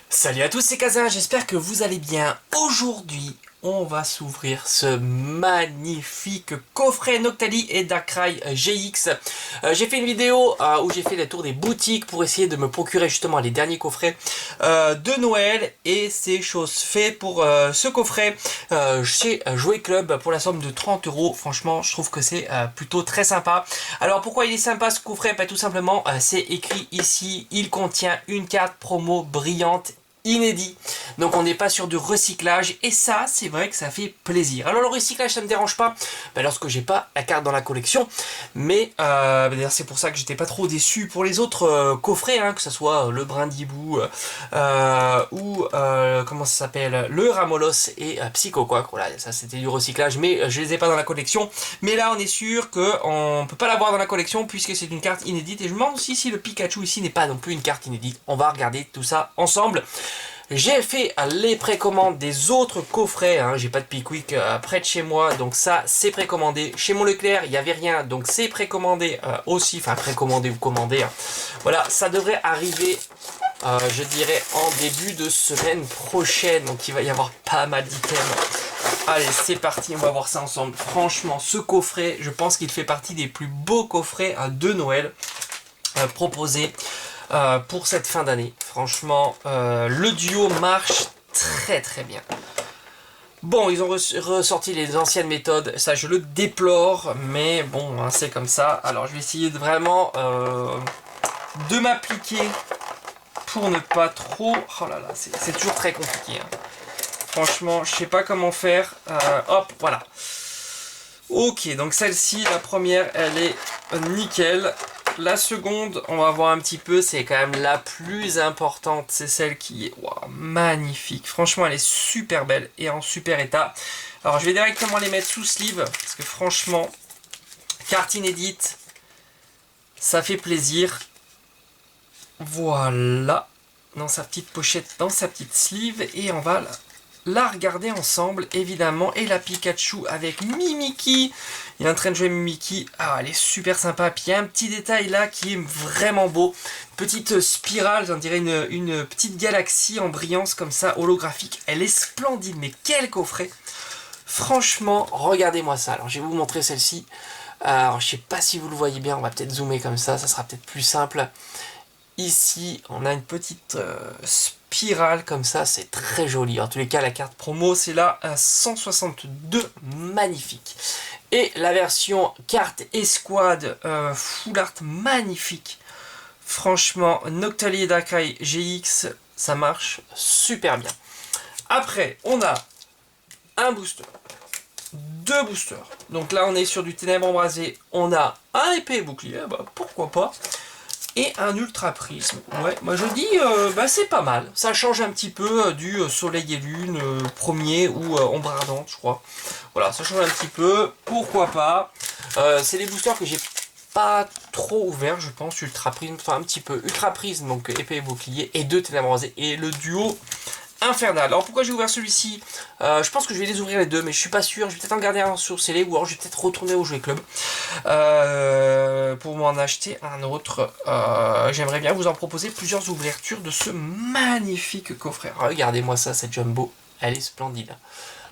Salut à tous, c'est Kazin, j'espère que vous allez bien. Aujourd'hui, on va s'ouvrir ce magnifique coffret Noctali et Darkrai GX. J'ai fait une vidéo où j'ai fait le tour des boutiques pour essayer de me procurer justement les derniers coffrets de Noël. Et c'est chose faite pour ce coffret chez Jouet Club pour la somme de 30 euros. Franchement, je trouve que c'est plutôt très sympa. Alors pourquoi il est sympa ce coffret? Tout simplement, c'est écrit ici, il contient une carte promo brillante inédit. Donc on n'est pas sur du recyclage et ça c'est vrai que ça fait plaisir. Alors le recyclage ça me dérange pas lorsque j'ai pas la carte dans la collection, mais d'ailleurs c'est pour ça que j'étais pas trop déçu pour les autres coffrets, que ce soit le Brindibou ou comment ça s'appelle, le Ramolos et Psycho quoi. Voilà, ça c'était du recyclage mais je les ai pas dans la collection. Mais là on est sûr que on peut pas l'avoir dans la collection puisque c'est une carte inédite et je me demande aussi si le Pikachu ici n'est pas non plus une carte inédite. On va regarder tout ça ensemble. J'ai fait les précommandes des autres coffrets, j'ai pas de Pickwick près de chez moi, donc ça c'est précommandé. Chez mon Leclerc il n'y avait rien, donc c'est précommandé aussi, enfin précommandé ou commandé. Voilà, ça devrait arriver, je dirais, en début de semaine prochaine, donc il va y avoir pas mal d'items. Allez, c'est parti, on va voir ça ensemble. Franchement, ce coffret, je pense qu'il fait partie des plus beaux coffrets de Noël proposés. Pour cette fin d'année. Franchement, le duo marche très très bien. Bon, ils ont ressorti les anciennes méthodes, ça je le déplore, mais bon, c'est comme ça. Alors je vais essayer de vraiment de m'appliquer pour ne pas trop... Oh là là, c'est toujours très compliqué. Franchement, je sais pas comment faire. Hop, voilà. Ok, donc celle-ci, la première, elle est nickel. La seconde, on va voir un petit peu, c'est quand même la plus importante, c'est celle qui est magnifique. Franchement, elle est super belle et en super état. Alors, je vais directement les mettre sous sleeve, parce que franchement, carte inédite, ça fait plaisir. Voilà, dans sa petite pochette, dans sa petite sleeve, et on va la regarder ensemble, évidemment. Et la Pikachu avec Mimikyu. Il est en train de jouer Mimikyu. Ah, elle est super sympa. Puis il y a un petit détail là qui est vraiment beau. Petite spirale, on dirait une petite galaxie en brillance comme ça, holographique. Elle est splendide, mais quel coffret! Franchement, regardez-moi ça. Alors, je vais vous montrer celle-ci. Alors, je sais pas si vous le voyez bien. On va peut-être zoomer comme ça sera peut-être plus simple. Ici, on a une petite spirale comme ça, c'est très joli. En tous les cas, la carte promo, c'est là à 162, magnifique. Et la version carte escouade full art, magnifique. Franchement, Noctali et Darkrai GX, ça marche super bien. Après, on a un booster, deux boosters. Donc là, on est sur du ténèbres embrasé. On a un épée et bouclier, pourquoi pas. Et un ultra prisme. Ouais, moi je dis, c'est pas mal. Ça change un petit peu du soleil et lune premier ou ombre ardente, je crois. Voilà, ça change un petit peu. Pourquoi pas. C'est les boosters que j'ai pas trop ouverts, je pense. Ultra prisme, enfin un petit peu. Ultra prisme, donc épée et bouclier. Et deux ténèbres embrasées. Et le duo infernal. Alors pourquoi j'ai ouvert celui-ci? Je pense que je vais les ouvrir les deux, mais je suis pas sûr. Je vais peut-être en garder un sur scellé, ou alors je vais peut-être retourner au Jouet Club pour m'en acheter un autre. J'aimerais bien vous en proposer plusieurs ouvertures de ce magnifique coffret. Regardez-moi ça, cette jumbo, elle est splendide.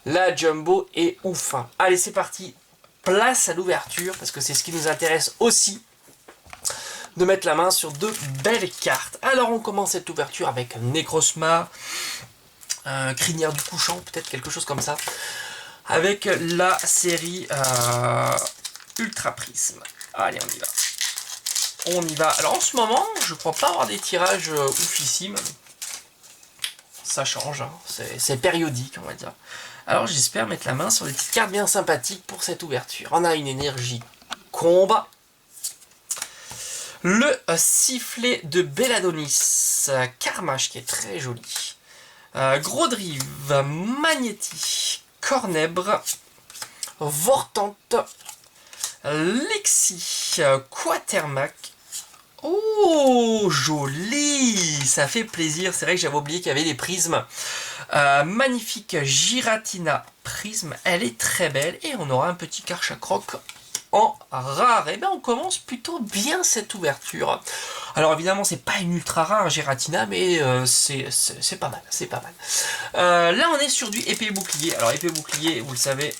La jumbo est ouf. Allez, c'est parti. Place à l'ouverture, parce que c'est ce qui nous intéresse aussi, de mettre la main sur de belles cartes. Alors on commence cette ouverture avec Necrozma, Crinière du couchant, peut-être quelque chose comme ça, avec la série Ultra Prisme. Allez, on y va. On y va. Alors en ce moment, je crois pas avoir des tirages oufissimes. Ça change, c'est périodique, on va dire. Alors j'espère mettre la main sur des petites cartes bien sympathiques pour cette ouverture. On a une énergie combat. Le sifflet de Belladonis, Carmage qui est très joli. Grodrive, Magnéti, Cornèbre, Vortante, Lexi, Quatermac. Oh, joli! Ça fait plaisir. C'est vrai que j'avais oublié qu'il y avait des prismes. Magnifique Giratina prisme. Elle est très belle. Et on aura un petit Karchakroc en rare. Et bien on commence plutôt bien cette ouverture. Alors évidemment c'est pas une ultra rare Giratina, mais c'est pas mal, c'est pas mal. Là on est sur du épée et bouclier. Alors épée et bouclier, vous le savez,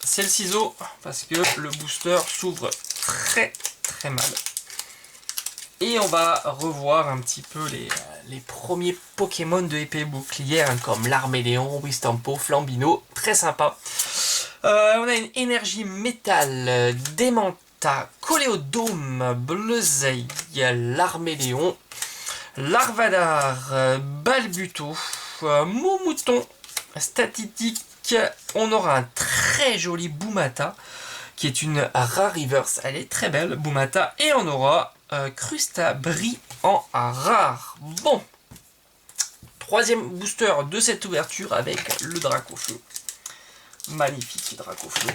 c'est le ciseau, parce que le booster s'ouvre très très mal. Et on va revoir un petit peu les premiers Pokémon de épée et bouclier, hein, comme l'Arméléon, Wistampo, Flambino, très sympa. On a une énergie métal, Démenta, Coléodome, Bleuzeil, l'Arméléon, Larvadar, Balbuto, Moumouton, Statitique. On aura un très joli Boumata, qui est une rare reverse, elle est très belle, Boumata, et on aura Crustabri en rare. Bon, troisième booster de cette ouverture avec le Dracofeu. Magnifique Dracofeu.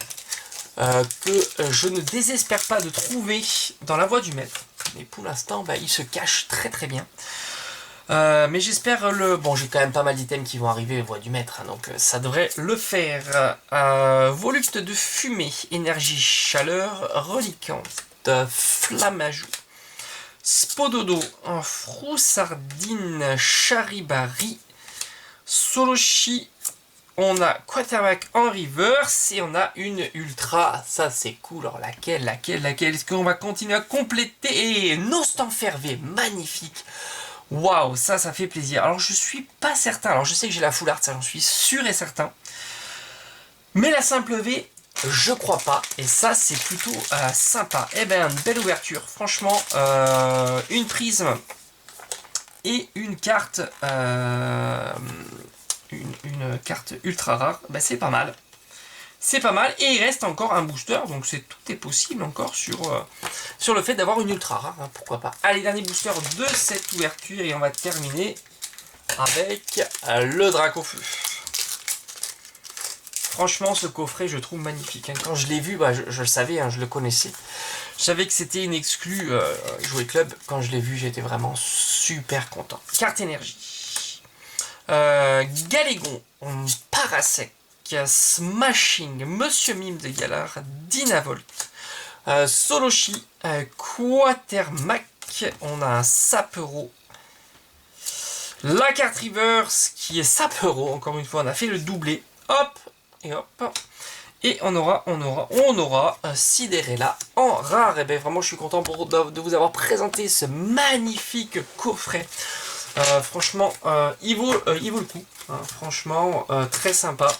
Que je ne désespère pas de trouver dans la voie du maître. Mais pour l'instant, il se cache très très bien. Mais j'espère le... Bon, j'ai quand même pas mal d'items qui vont arriver voie du maître, hein, donc ça devrait le faire. Volupte de fumée, énergie chaleur, reliquante, flammajou, Spododo, Froussardine, Charibari, Soloshi. On a Quatermack en reverse et on a une ultra. Ça c'est cool. Alors laquelle est-ce qu'on va continuer à compléter? Et Nostanfervé, magnifique. Waouh, ça fait plaisir. Alors je suis pas certain. Alors je sais que j'ai la full art, ça j'en suis sûr et certain. Mais la simple V, je crois pas. Et ça c'est plutôt sympa. Eh ben, une belle ouverture. Franchement, une prisme et une carte... Une carte ultra rare, c'est pas mal. C'est pas mal. Et il reste encore un booster, donc tout est possible encore sur le fait d'avoir une ultra rare, hein, pourquoi pas. Allez, dernier booster de cette ouverture et on va terminer avec le Dracofeu. Franchement, ce coffret, je trouve magnifique. Hein. Quand je l'ai vu, je le savais, hein, je le connaissais. Je savais que c'était une exclue Jouet Club. Quand je l'ai vu, j'étais vraiment super content. Carte énergie. Galégon, Parasec, Smashing, Monsieur Mime de Galar, Dynavolt, Soloshi, Quatermack, on a un Sapero, la carte reverse qui est Sapero, encore une fois on a fait le doublé, hop, et hop, et on aura Sidérella en rare. Et bien vraiment je suis content de vous avoir présenté ce magnifique coffret. Franchement, il vaut le coup. Hein, franchement, très sympa.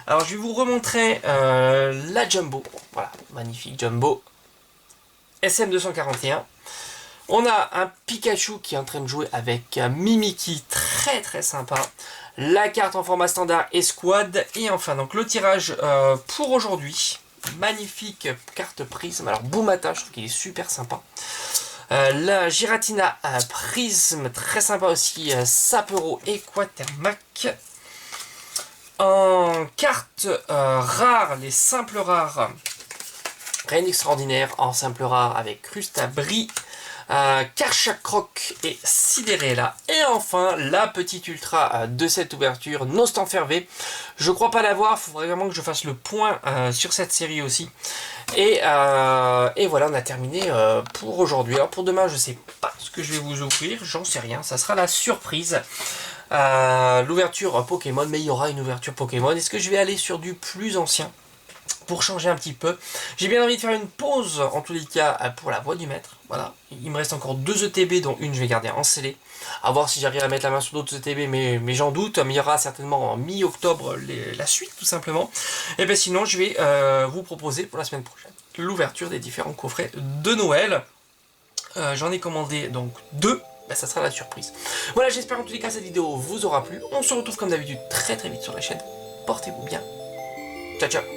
Alors, je vais vous remontrer la Jumbo. Voilà, magnifique Jumbo. SM241. On a un Pikachu qui est en train de jouer avec Mimikyu. Très très sympa. La carte en format standard Escouade. Et enfin, donc le tirage pour aujourd'hui. Magnifique carte prisme. Alors, Boumata, je trouve qu'il est super sympa. La Giratina Prisme, très sympa aussi, Sapero et Quatermack. En carte rare, les simples rares, rien d'extraordinaire en simple rare avec Crustabri, Karchakroc et Sidérella. Et enfin, la petite ultra de cette ouverture, Nostanfervé. Je crois pas l'avoir, il faudrait vraiment que je fasse le point sur cette série aussi. Et voilà, on a terminé pour aujourd'hui. Alors pour demain, je sais pas ce que je vais vous offrir, j'en sais rien, ça sera la surprise. L'ouverture Pokémon, mais il y aura une ouverture Pokémon. Est-ce que je vais aller sur du plus ancien pour changer un petit peu? J'ai bien envie de faire une pause, en tous les cas, pour la voie du maître. Voilà, il me reste encore 2 ETB, dont une je vais garder en scellé. À voir si j'arrive à mettre la main sur d'autres ETB, mais j'en doute. Mais il y aura certainement en mi-octobre la suite, tout simplement. Et bien sinon, je vais vous proposer pour la semaine prochaine l'ouverture des différents coffrets de Noël. J'en ai commandé donc 2. Ça sera la surprise. Voilà, j'espère en tous les cas cette vidéo vous aura plu. On se retrouve comme d'habitude très très vite sur la chaîne. Portez-vous bien. Ciao ciao.